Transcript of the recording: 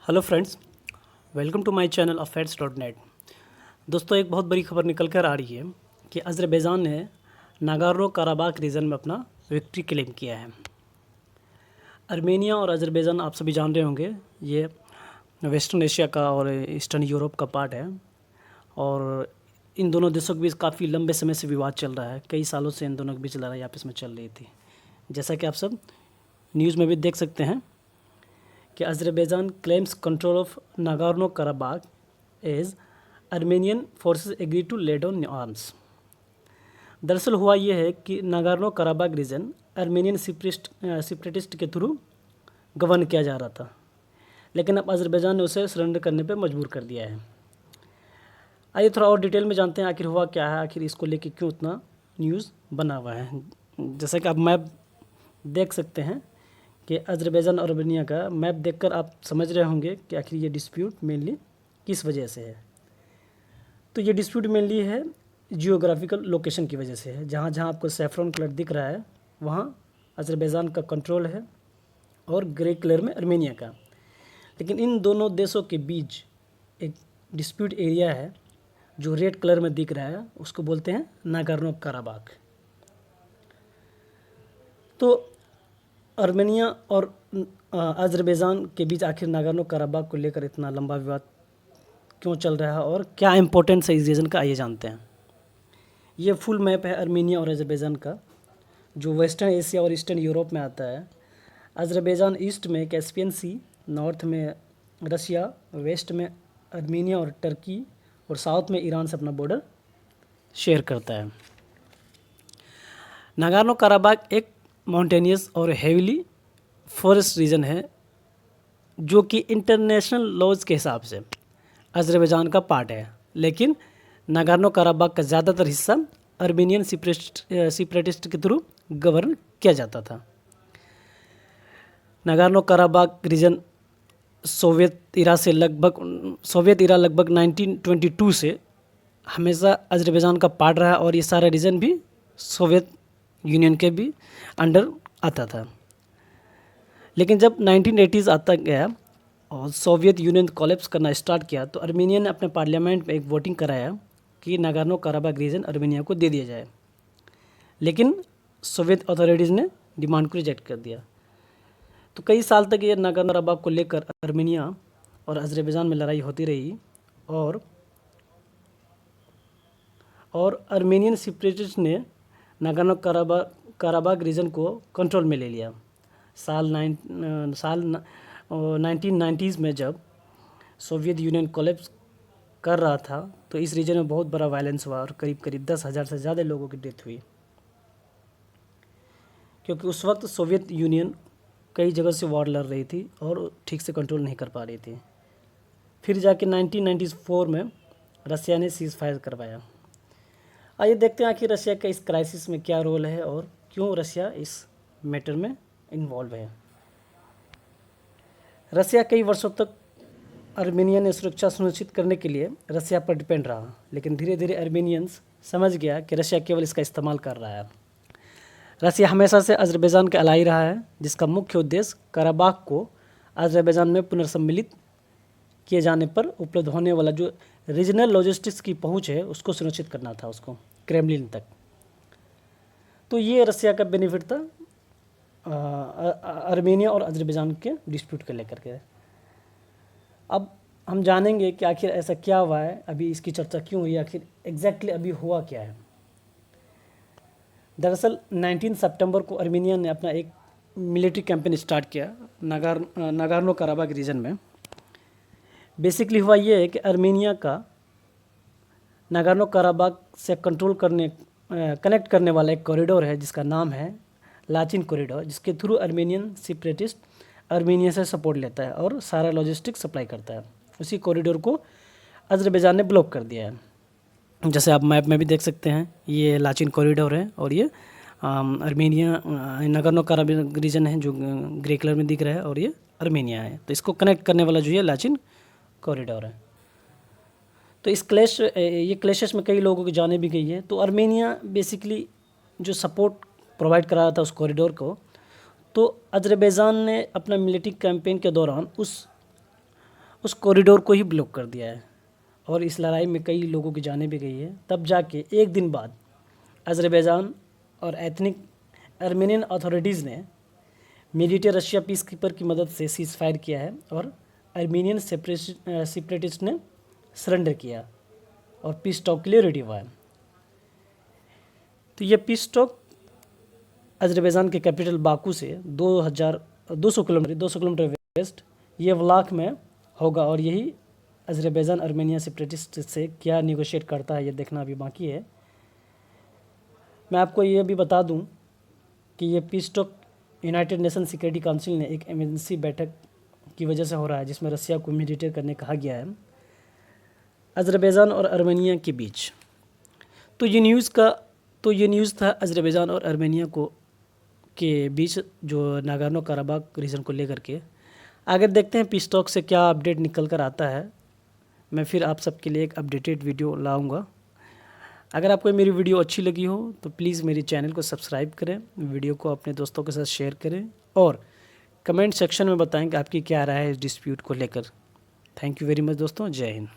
Hello friends, welcome to my channel affairs.net। दोस्तों, एक बहुत बड़ी खबर निकल कर आ रही है कि अज़रबैजान ने नागोर्नो कराबाख रीजन में अपना विक्ट्री क्लेम किया है। आर्मेनिया और अज़रबैजान आप सभी जान रहे होंगे, ये वेस्टर्न एशिया का और ईस्टर्न यूरोप का पार्ट है और इन दोनों देशों के बीच काफ़ी लंबे समय से विवाद चल रहा है। कई सालों से इन दोनों के बीच लड़ाई आपस में चल रही थी। जैसा कि आप सब न्यूज़ में भी देख सकते हैं कि Azerbaijan claims control of Nagorno Karabakh as Armenian forces agree to lay down arms. दरअसल हुआ यह है कि Nagorno Karabakh region Armenian separatist के थ्रू गवर्न किया जा रहा था, लेकिन अब अज़रबैजान ने उसे सरेंडर करने पर मजबूर कर दिया है। आइए थोड़ा और डिटेल में जानते हैं आखिर हुआ क्या है, आखिर इसको लेके क्यों उतना न्यूज़ बना हुआ है। जैसा कि आप मैप देख सकते हैं कि अज़रबैजान और आर्मेनिया का मैप देखकर आप समझ रहे होंगे कि आखिर ये डिस्प्यूट मेनली किस वजह से है। तो ये डिस्प्यूट मेनली है जियोग्राफिकल लोकेशन की वजह से है। जहाँ जहाँ आपको सैफ्रॉन कलर दिख रहा है वहाँ अज़रबैजान का कंट्रोल है और ग्रे कलर में आर्मेनिया का। लेकिन इन दोनों देशों के बीच एक डिस्प्यूट एरिया है जो रेड कलर में दिख रहा है, उसको बोलते हैं नागोर्नो कराबाख। तो आर्मेनिया और अज़रबैजान के बीच आखिर नागोर्नो कराबाख को लेकर इतना लंबा विवाद क्यों चल रहा है और क्या इम्पोर्टेंस है इस रीजन का, आइए जानते हैं। ये फुल मैप है आर्मेनिया और अज़रबैजान का, जो वेस्टर्न एशिया और ईस्टर्न यूरोप में आता है। अज़रबैजान ईस्ट में कैस्पियन सी, नॉर्थ में रशिया, वेस्ट में आर्मेनिया और टर्की और साउथ में ईरान से अपना बॉर्डर शेयर करता है। नागोर्नो कराबाख एक माउंटेनियस और हेविली फॉरेस्ट रीजन है जो कि इंटरनेशनल लॉज के हिसाब से अज़रबैजान का पार्ट है, लेकिन नागोर्नो कराबाख का ज़्यादातर हिस्सा आर्मेनियन सेपरेटिस्ट के थ्रू गवर्न किया जाता था। नागोर्नो कराबाख रीजन सोवियत इरा लगभग 1922 से हमेशा अज़रबैजान का पार्ट रहा और ये सारा रीजन भी सोवियत यूनियन के भी अंडर आता था। लेकिन जब 1980s आता गया और सोवियत यूनियन कोलैप्स करना स्टार्ट किया तो आर्मेनिया ने अपने पार्लियामेंट में एक वोटिंग कराया कि नागोर्नो कराबाख रीजन आर्मेनिया को दे दिया जाए, लेकिन सोवियत अथॉरिटीज़ ने डिमांड को रिजेक्ट कर दिया। तो कई साल तक ये नागोर्नो कराबाख को लेकर आर्मेनिया और अज़रबैजान में लड़ाई होती रही और आर्मेनियन सेपरेटिस्ट ने नागोर्नो कराबाख रीजन को कंट्रोल में ले लिया। साल 1990s में जब सोवियत यूनियन कोलैप्स कर रहा था तो इस रीजन में बहुत बड़ा वायलेंस हुआ और करीब 10,000 से ज़्यादा लोगों की डेथ हुई, क्योंकि उस वक्त सोवियत यूनियन कई जगह से वॉर लड़ रही थी और ठीक से कंट्रोल नहीं कर पा रही थी। फिर जाके 1994 में रसिया ने सीज़ फायर करवाया। आइए देखते हैं आखिर रसिया का इस क्राइसिस में क्या रोल है और क्यों रसिया इस मैटर में इन्वॉल्व है। रसिया कई वर्षों तक आर्मेनिया ने सुरक्षा सुनिश्चित करने के लिए रसिया पर डिपेंड रहा, लेकिन धीरे धीरे आर्मेनियंस समझ गया कि रसिया केवल इसका इस्तेमाल कर रहा है। रसिया हमेशा से अज़रबैजान का अलाई रहा है, जिसका मुख्य उद्देश्य कराबाख को अज़रबैजान में पुनर्सम्मिलित किए जाने पर उपलब्ध होने वाला जो रीजनल लॉजिस्टिक्स की पहुंच है उसको सुनिश्चित करना था, उसको क्रेमलिन तक। तो ये रसिया का बेनिफिट था आर्मेनिया और अज़रबैजान के डिस्प्यूट को लेकर के। अब हम जानेंगे कि आखिर ऐसा क्या हुआ है, अभी इसकी चर्चा क्यों हुई, आखिर एग्जैक्टली अभी हुआ क्या है। दरअसल 19 सितंबर को आर्मेनिया ने अपना एक मिलिट्री कैंपेन स्टार्ट किया नागोर्नो कराबाख रीजन में। बेसिकली हुआ ये है कि आर्मेनिया का नागोर्नो कराबाख से कनेक्ट करने वाला एक कॉरिडोर है जिसका नाम है लाचिन कॉरिडोर, जिसके थ्रू आर्मेनियन सेपरेटिस्ट आर्मेनिया से सपोर्ट लेता है और सारा लॉजिस्टिक सप्लाई करता है। उसी कॉरिडोर को अज़रबैजान ने ब्लॉक कर दिया है। जैसे आप मैप में भी देख सकते हैं, ये लाचिन कॉरिडोर है और ये आर्मेनिया नागोर्नो कराबाख रीजन है जो ग्रे कलर में दिख रहा है और ये आर्मेनिया है। तो इसको कनेक्ट करने वाला जो है लाचिन कॉरिडोर है। तो ये क्लैशेस में कई लोगों की जाने भी गई है। तो आर्मेनिया बेसिकली जो सपोर्ट प्रोवाइड करा रहा था उस कॉरिडोर को, तो अज़रबैजान ने अपना मिलिट्री कैंपेन के दौरान उस उस कॉरिडोर को ही ब्लॉक कर दिया है और इस लड़ाई में कई लोगों की जानें भी गई है। तब जाके एक दिन बाद अज़रबैजान और एथनिक आर्मेनियन अथॉरिटीज़ ने मीडिएटर रशिया पीस कीपर की मदद से सीज़ फायर किया है और आर्मेनियन सेपरेटिस्ट ने सरेंडर किया और पीस टॉक के लिए रेडी हुआ है। तो ये पीस टॉक अज़रबैजान के कैपिटल बाकू से 200 किलोमीटर वेस्ट ये व्लाख में होगा और यही अज़रबैजान आर्मेनिया सेपरेटिस्ट से क्या निगोशिएट करता है ये देखना अभी बाकी है। मैं आपको ये भी बता दूं कि ये piece talk United nation security council ने एक इमरजेंसी बैठक की वजह से हो रहा है जिसमें रसिया को मीडिएटर करने कहा गया है अज़रबैजान और आर्मेनिया के बीच। तो ये न्यूज़ था अज़रबैजान और आर्मेनिया के बीच जो नागोर्नो कराबाख रीजन को लेकर के। आगे देखते हैं पीस टॉक से क्या अपडेट निकल कर आता है। मैं फिर आप सबके लिए एक अपडेटेड वीडियो लाऊंगा। अगर आपको मेरी वीडियो अच्छी लगी हो तो प्लीज़ मेरे चैनल को सब्सक्राइब करें, वीडियो को अपने दोस्तों के साथ शेयर करें और कमेंट सेक्शन में बताएं कि आपकी क्या राय है इस डिस्प्यूट को लेकर। थैंक यू वेरी मच दोस्तों, जय हिंद।